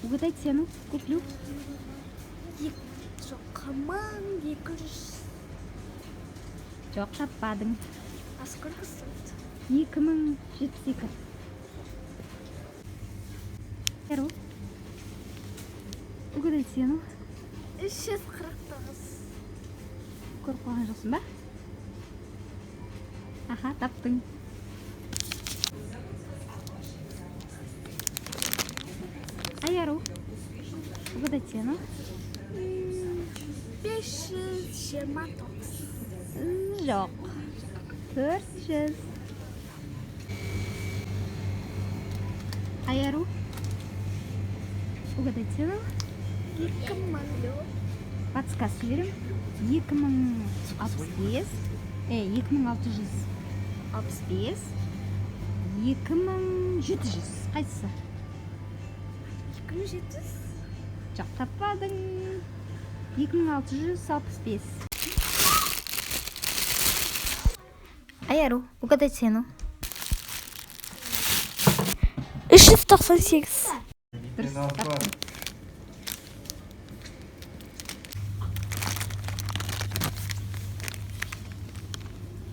Угадай цену. Куплю. Шокоман 200. Жоқ, таппадың. А сколько стоит? 2072. Яру. Угадай цену. 349. Көріп қалған жоқсың ба? Аха, таптың. Аяру. Угадай цену. 529. Жоқ. 400. Аяру. Угадай цену. 2 миллион. Подсказка берем. 2065. 2665. 2700. Қайсысы? 2700. Жоқ, таппадың. 2665. Аяру, угадай цену. 398. Дұрыс, таптың.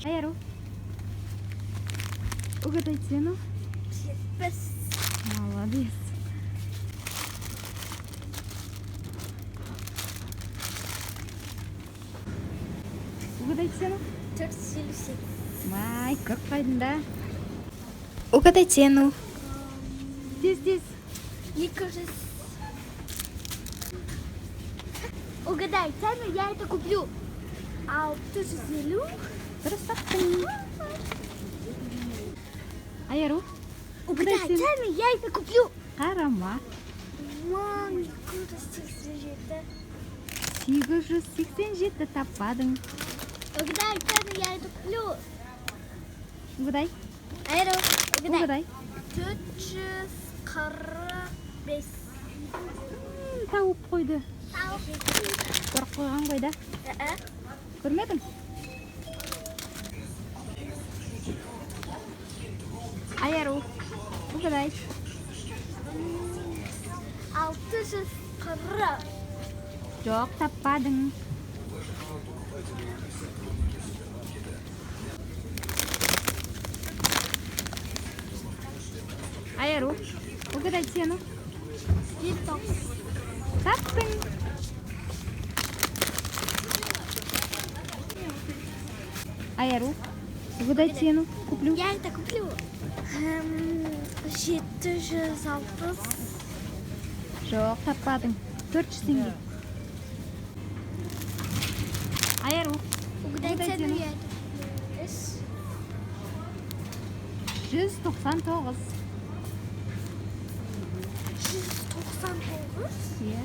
Аяру, угадай цену. 75. Молодец. Угадай цену. 457. Вай, как пайдында. Угадай цену. Тез. 200. Угадай цену, я это куплю. 650. Дұрыс таптың. Аяру, Угадай цену, я это куплю. қарама. Мам, 287. 887 таппадың. Угадай цену, я это куплю. Угадай. Аэро, Угадай. 445. Тауып қойды. Көріп қойған ғой да. Көрмедің? Аяру, угадай. 640. Жоқ, таппадың. Аяру, угадай цену. 190. Таптың. Аяру, угадай цену. Куплю. Я это куплю. 760. Жоқ, таппадың. 400 теңге. Аяру, Угадай Угадай цену, цену. я это куплю. 199. 199. Иә.